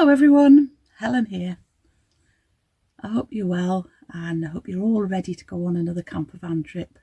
Hello everyone, Helen here. I hope you're well and I hope you're all ready to go on another campervan trip.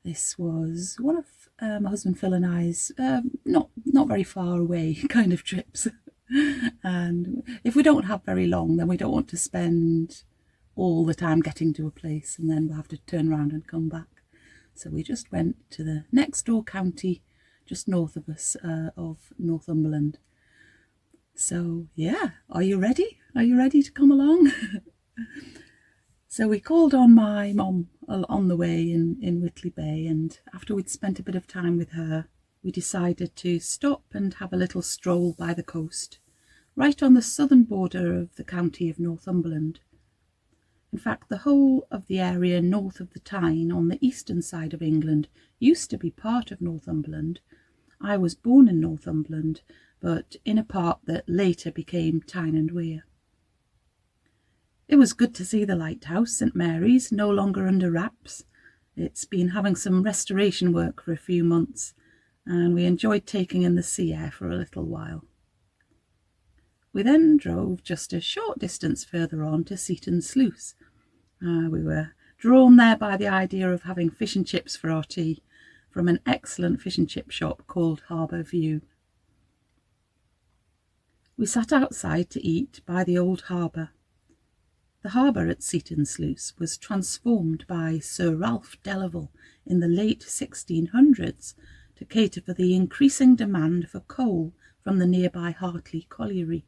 This was one of my husband Phil and I's not very far away kind of trips. And if we don't have very long, then we don't want to spend all the time getting to a place and then we'll have to turn around and come back. So we just went to the next door county just north of us of Northumberland. So yeah, are you ready? Are you ready to come along? So we called on my mum on the way in Whitley Bay, and after we'd spent a bit of time with her, we decided to stop and have a little stroll by the coast, right on the southern border of the county of Northumberland. In fact, the whole of the area north of the Tyne on the eastern side of England used to be part of Northumberland. I was born in Northumberland, but in a part that later became Tyne and Wear. It was good to see the lighthouse, St Mary's, no longer under wraps. It's been having some restoration work for a few months, and we enjoyed taking in the sea air for a little while. We then drove just a short distance further on to Seaton Sluice. We were drawn there by the idea of having fish and chips for our tea from an excellent fish and chip shop called Harbour View. We sat outside to eat by the old harbour. The harbour at Seaton Sluice was transformed by Sir Ralph Delaval in the late 1600s to cater for the increasing demand for coal from the nearby Hartley Colliery.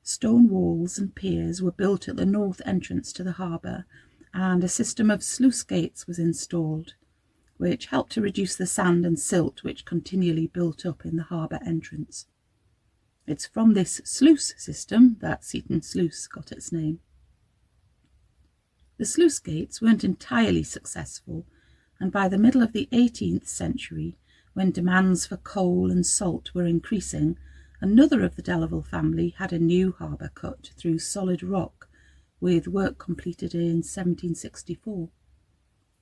Stone walls and piers were built at the north entrance to the harbour, and a system of sluice gates was installed, which helped to reduce the sand and silt which continually built up in the harbour entrance. It's from this sluice system that Seaton Sluice got its name. The sluice gates weren't entirely successful, and by the middle of the 18th century, when demands for coal and salt were increasing, another of the Delaval family had a new harbour cut through solid rock, with work completed in 1764.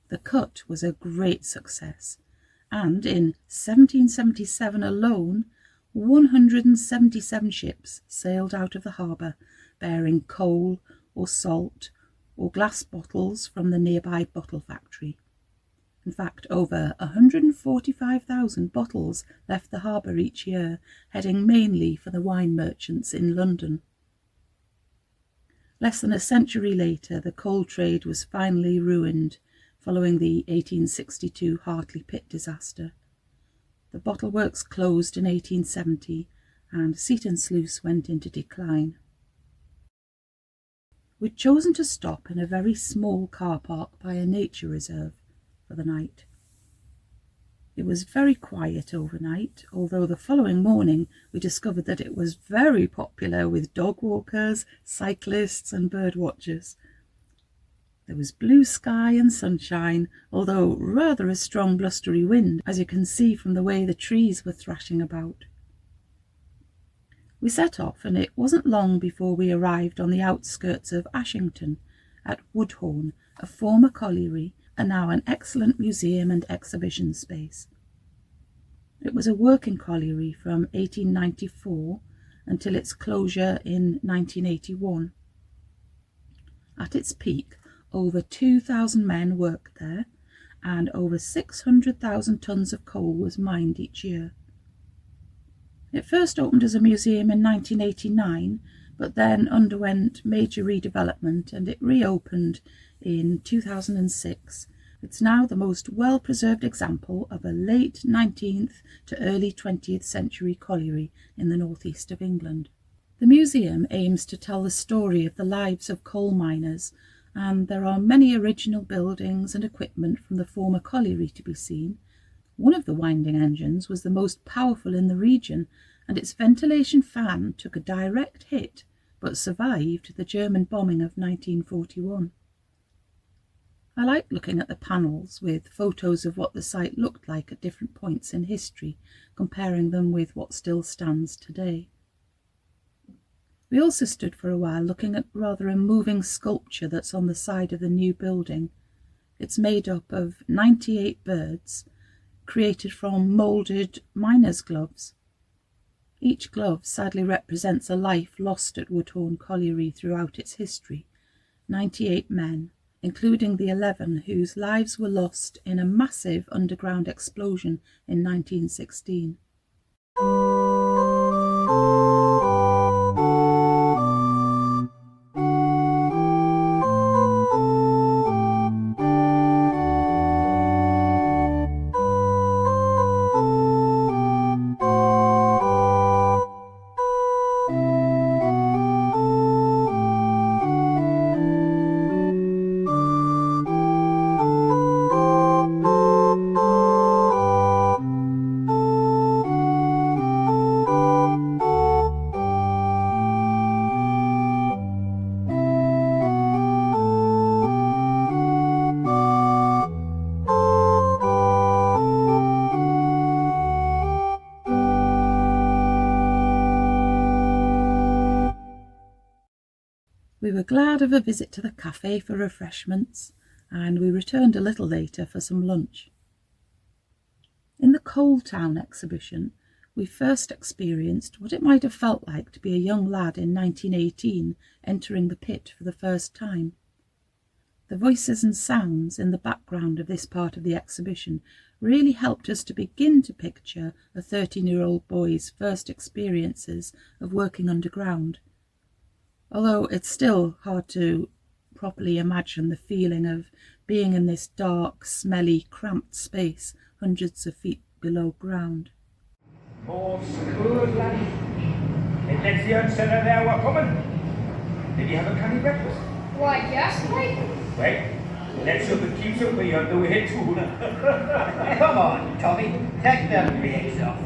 The cut was a great success, and in 1777 alone, 177 ships sailed out of the harbour, bearing coal or salt or glass bottles from the nearby bottle factory. In fact, over 145,000 bottles left the harbour each year, heading mainly for the wine merchants in London. Less than a century later, the coal trade was finally ruined following the 1862 Hartley pit disaster. The bottle works closed in 1870 and Seaton Sluice went into decline. We'd chosen to stop in a very small car park by a nature reserve for the night. It was very quiet overnight, although the following morning we discovered that it was very popular with dog walkers, cyclists and bird watchers. There was blue sky and sunshine, although rather a strong blustery wind, as you can see from the way the trees were thrashing about. We set off, and it wasn't long before we arrived on the outskirts of Ashington, at Woodhorn, a former colliery, and now an excellent museum and exhibition space. It was a working colliery from 1894 until its closure in 1981. At its peak, over 2,000 men worked there, and over 600,000 tonnes of coal was mined each year. It first opened as a museum in 1989, but then underwent major redevelopment and it reopened in 2006. It's now the most well-preserved example of a late 19th to early 20th century colliery in the northeast of England. The museum aims to tell the story of the lives of coal miners, and there are many original buildings and equipment from the former colliery to be seen. One of the winding engines was the most powerful in the region, and its ventilation fan took a direct hit but survived the German bombing of 1941. I liked looking at the panels with photos of what the site looked like at different points in history, comparing them with what still stands today. We also stood for a while looking at rather a moving sculpture that's on the side of the new building. It's made up of 98 birds, created from moulded miners' gloves. Each glove sadly represents a life lost at Woodhorn Colliery throughout its history. 98 men, including the 11 whose lives were lost in a massive underground explosion in 1916. We were glad of a visit to the cafe for refreshments, and we returned a little later for some lunch. In the Coal Town exhibition, we first experienced what it might have felt like to be a young lad in 1918 entering the pit for the first time. The voices and sounds in the background of this part of the exhibition really helped us to begin to picture a 13-year-old boy's first experiences of working underground, although it's still hard to properly imagine the feeling of being in this dark, smelly, cramped space hundreds of feet below ground. Oh, good lad. It lets the unsettled there we're coming. Did you have a canny breakfast? Why, yes, mate. Right. Let's hope it keeps up with you until we hit 2. Come on, Tommy. Take them legs off.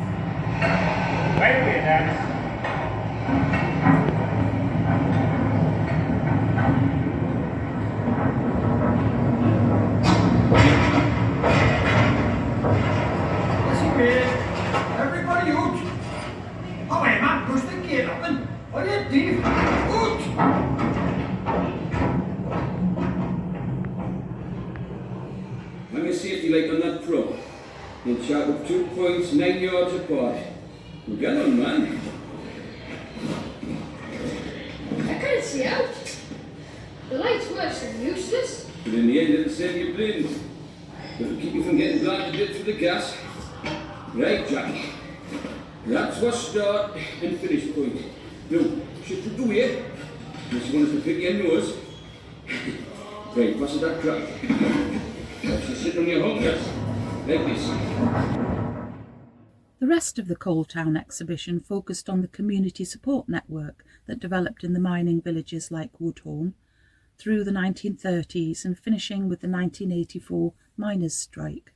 Right away, Dan. Everybody out! Away, man, push the gate open! What are you doing? Out! Hang your safety light on that prop. And chart up 2 points 9 yards apart. Well, get on, man. I can't see out. The light's worse than useless. But in the end, it'll save you blind. It'll keep you from getting blinded through the gas. Right, Jack. That's what start and finish point. Now, shit to do here. Unless you want us to pick your nose. Right, pass it that crack. Watch you sit on your hunkers. Like this. The rest of the Coal Town exhibition focused on the community support network that developed in the mining villages like Woodhorn through the 1930s and finishing with the 1984 miners' strike.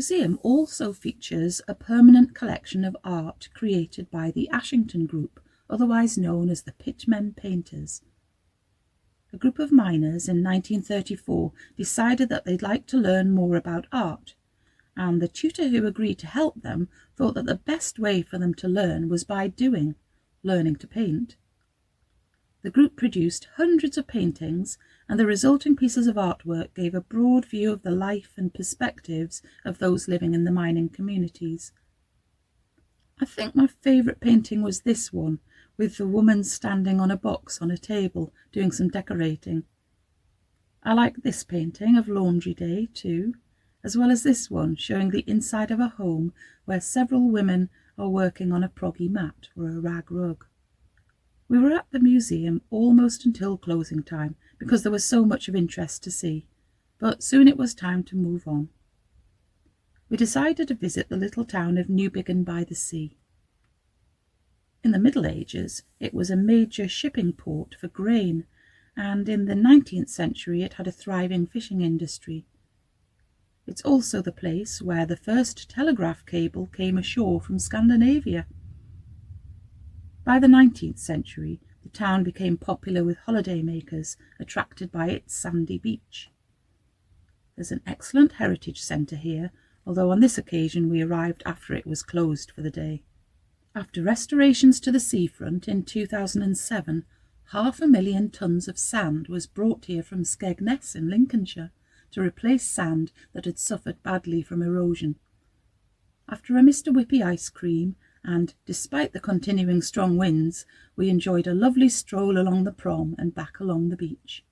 museum also features a permanent collection of art created by the Ashington Group, otherwise known as the Pitmen painters. A group of miners in 1934 decided that they'd like to learn more about art, and the tutor who agreed to help them thought that the best way for them to learn was by learning to paint. The group produced hundreds of paintings, and the resulting pieces of artwork gave a broad view of the life and perspectives of those living in the mining communities. I think my favourite painting was this one, with the woman standing on a box on a table doing some decorating. I like this painting of Laundry Day too, as well as this one showing the inside of a home where several women are working on a proggy mat or a rag rug. We were at the museum almost until closing time because there was so much of interest to see, but soon it was time to move on. We decided to visit the little town of Newbiggin-by-the-Sea. In the Middle Ages, it was a major shipping port for grain, and in the 19th century it had a thriving fishing industry. It's also the place where the first telegraph cable came ashore from Scandinavia. By the 19th century, the town became popular with holidaymakers attracted by its sandy beach. There's an excellent heritage centre here, although on this occasion we arrived after it was closed for the day. After restorations to the seafront in 2007, 500,000 tons of sand was brought here from Skegness in Lincolnshire to replace sand that had suffered badly from erosion. After a Mr. Whippy ice cream, and despite the continuing strong winds, we enjoyed a lovely stroll along the prom and back along the beach.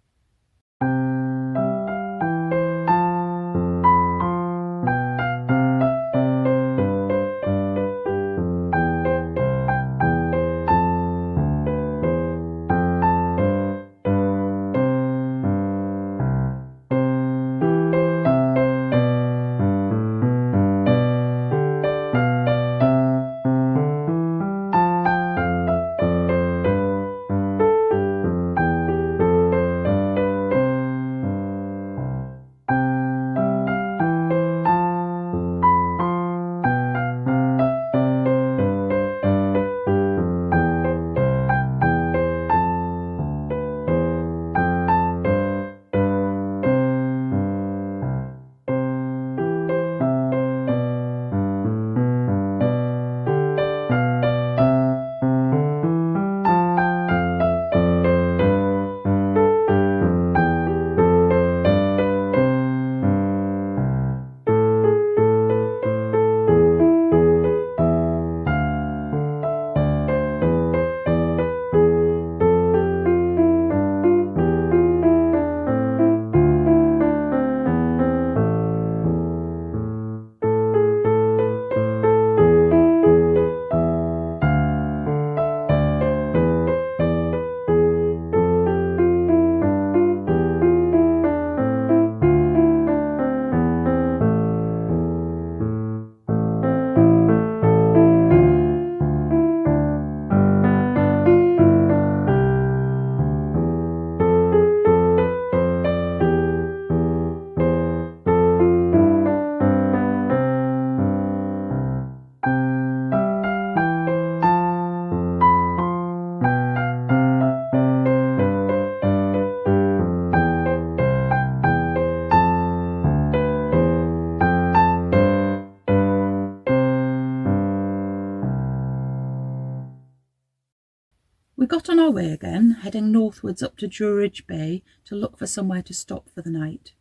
We got on our way again, heading northwards up to Druridge Bay to look for somewhere to stop for the night.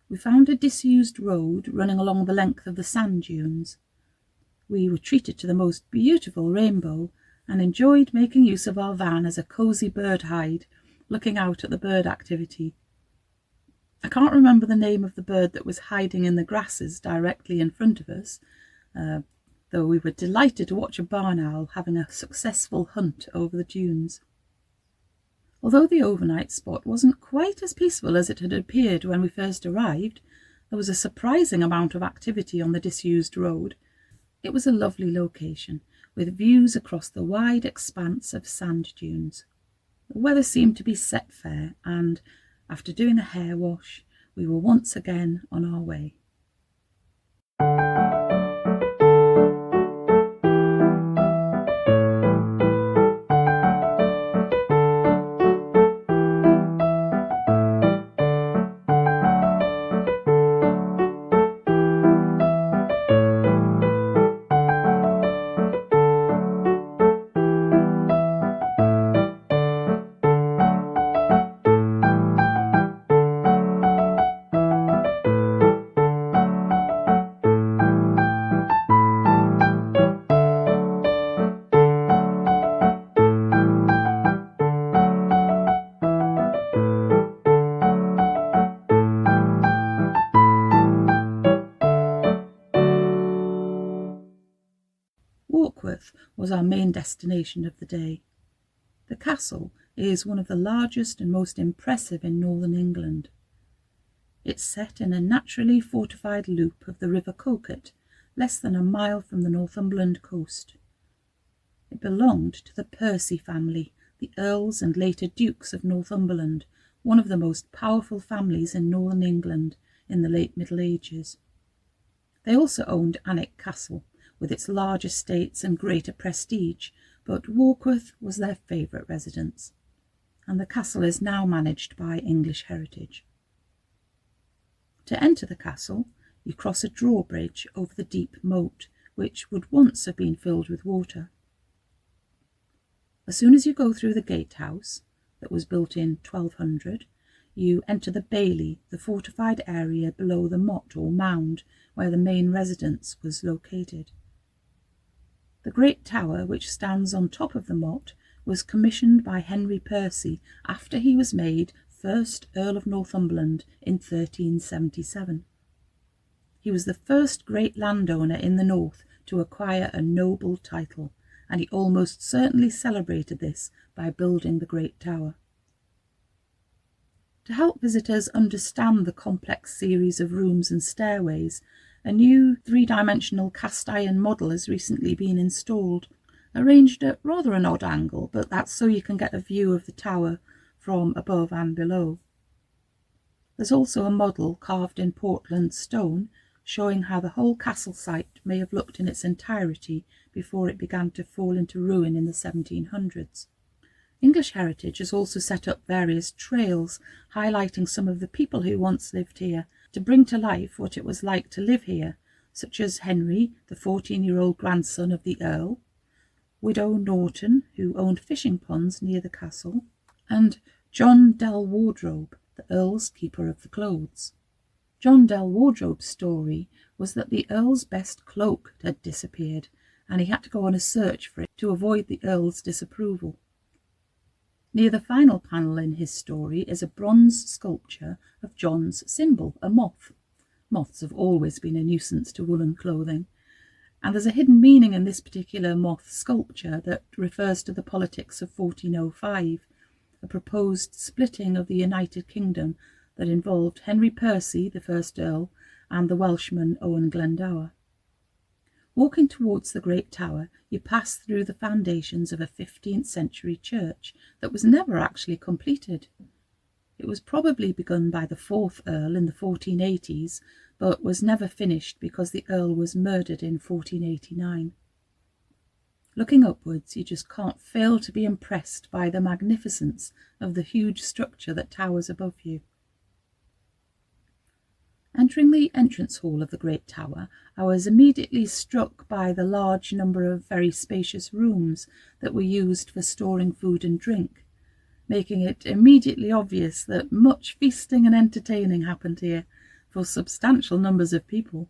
We found a disused road running along the length of the sand dunes. We were treated to the most beautiful rainbow and enjoyed making use of our van as a cosy bird hide, looking out at the bird activity. I can't remember the name of the bird that was hiding in the grasses directly in front of us, though we were delighted to watch a barn owl having a successful hunt over the dunes. Although the overnight spot wasn't quite as peaceful as it had appeared when we first arrived, there was a surprising amount of activity on the disused road. It was a lovely location, with views across the wide expanse of sand dunes. The weather seemed to be set fair, and, after doing a hair wash, we were once again on our way. Warkworth was our main destination of the day. The castle is one of the largest and most impressive in northern England. It's set in a naturally fortified loop of the River Coquet, less than a mile from the Northumberland coast. It belonged to the Percy family, the Earls and later Dukes of Northumberland, one of the most powerful families in northern England in the late Middle Ages. They also owned Alnwick Castle, with its large estates and greater prestige, but Warkworth was their favourite residence, and the castle is now managed by English Heritage. To enter the castle, you cross a drawbridge over the deep moat, which would once have been filled with water. As soon as you go through the gatehouse, that was built in 1200, you enter the bailey, the fortified area below the motte or mound where the main residence was located. The great tower, which stands on top of the motte, was commissioned by Henry Percy after he was made first Earl of Northumberland in 1377. He was the first great landowner in the north to acquire a noble title, and he almost certainly celebrated this by building the great tower. To help visitors understand the complex series of rooms and stairways, a new three-dimensional cast-iron model has recently been installed, arranged at rather an odd angle, but that's so you can get a view of the tower from above and below. There's also a model carved in Portland stone showing how the whole castle site may have looked in its entirety before it began to fall into ruin in the 1700s. English Heritage has also set up various trails highlighting some of the people who once lived here to bring to life what it was like to live here, such as Henry, the 14-year-old grandson of the Earl, Widow Norton, who owned fishing ponds near the castle, and John Del Wardrobe, the Earl's keeper of the clothes. John Del Wardrobe's story was that the Earl's best cloak had disappeared, and he had to go on a search for it to avoid the Earl's disapproval. Near the final panel in his story is a bronze sculpture of John's symbol, a moth. Moths have always been a nuisance to woolen clothing, and there's a hidden meaning in this particular moth sculpture that refers to the politics of 1405, a proposed splitting of the United Kingdom that involved Henry Percy, the first Earl, and the Welshman Owen Glendower. Walking towards the Great Tower, you pass through the foundations of a 15th century church that was never actually completed. It was probably begun by the 4th Earl in the 1480s, but was never finished because the Earl was murdered in 1489. Looking upwards, you just can't fail to be impressed by the magnificence of the huge structure that towers above you. Entering the entrance hall of the Great Tower, I was immediately struck by the large number of very spacious rooms that were used for storing food and drink, making it immediately obvious that much feasting and entertaining happened here for substantial numbers of people.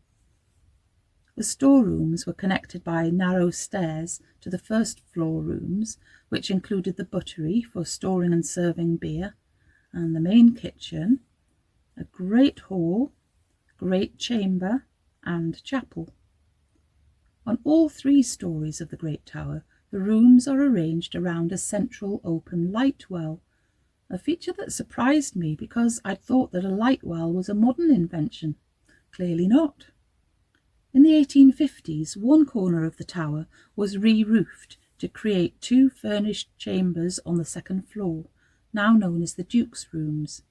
The storerooms were connected by narrow stairs to the first floor rooms, which included the buttery for storing and serving beer, and the main kitchen, a great hall, great chamber, and chapel. On all 3 stories of the Great Tower, the rooms are arranged around a central open light well, a feature that surprised me because I'd thought that a light well was a modern invention. Clearly not. In the 1850s, one corner of the tower was re-roofed to create 2 furnished chambers on the 2nd floor, now known as the Duke's Rooms.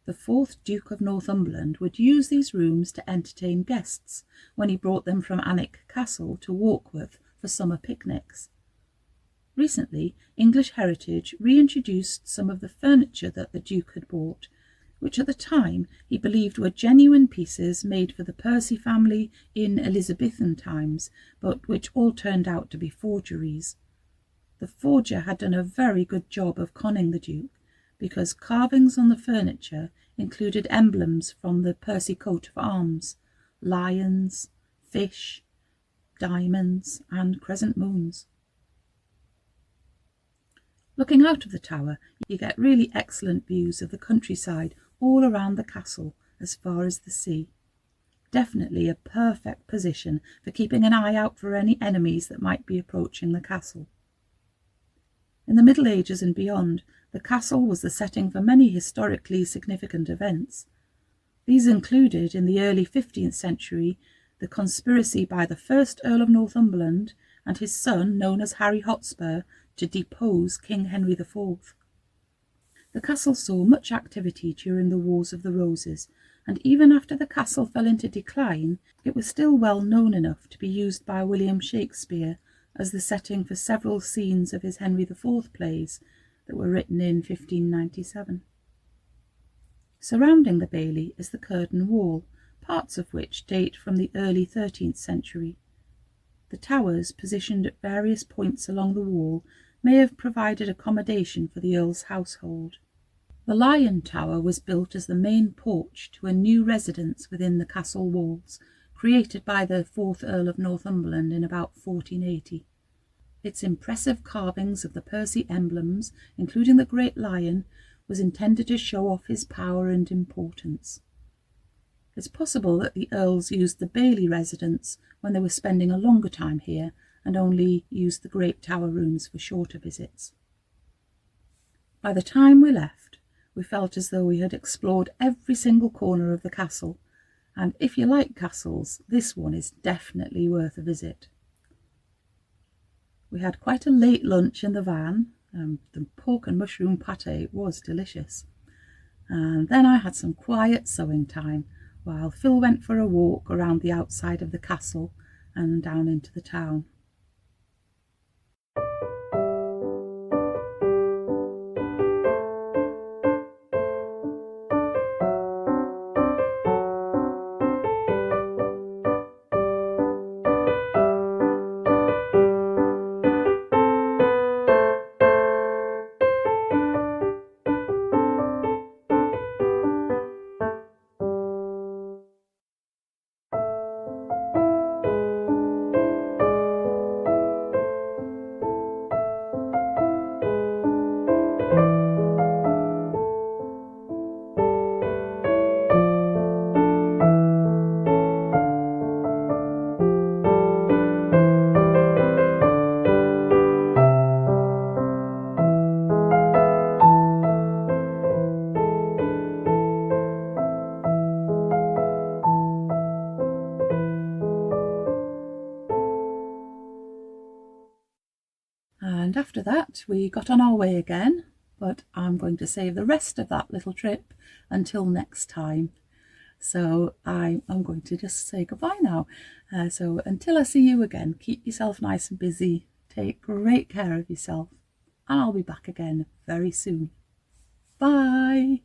The 4th Duke of Northumberland would use these rooms to entertain guests when he brought them from Alnwick Castle to Warkworth for summer picnics. Recently, English Heritage reintroduced some of the furniture that the Duke had bought, which at the time he believed were genuine pieces made for the Percy family in Elizabethan times, but which all turned out to be forgeries. The forger had done a very good job of conning the Duke, because carvings on the furniture included emblems from the Percy coat of arms, lions, fish, diamonds, and crescent moons. Looking out of the tower, you get really excellent views of the countryside all around the castle as far as the sea. definitely a perfect position for keeping an eye out for any enemies that might be approaching the castle. In the Middle Ages and beyond, the castle was the setting for many historically significant events. These included, in the early 15th century, the conspiracy by the first Earl of Northumberland and his son, known as Harry Hotspur, to depose King Henry IV. The castle saw much activity during the Wars of the Roses, and even after the castle fell into decline, it was still well known enough to be used by William Shakespeare as the setting for several scenes of his Henry IV plays that were written in 1597. Surrounding the bailey is the curtain wall, parts of which date from the early 13th century. The towers, positioned at various points along the wall, may have provided accommodation for the Earl's household. The Lion Tower was built as the main porch to a new residence within the castle walls, created by the 4th Earl of Northumberland in about 1480. Its impressive carvings of the Percy emblems, including the Great Lion, was intended to show off his power and importance. It's possible that the Earls used the Bailey residence when they were spending a longer time here and only used the Great Tower rooms for shorter visits. By the time we left, we felt as though we had explored every single corner of the castle, and if you like castles, this one is definitely worth a visit. We had quite a late lunch in the van. The pork and mushroom pâté was delicious. And then I had some quiet sewing time while Phil went for a walk around the outside of the castle and down into the town. And after that we got on our way again, but I'm going to save the rest of that little trip until next time. So I'm going to just say goodbye now. So until I see you again, keep yourself nice and busy, take great care of yourself, and I'll be back again very soon. Bye!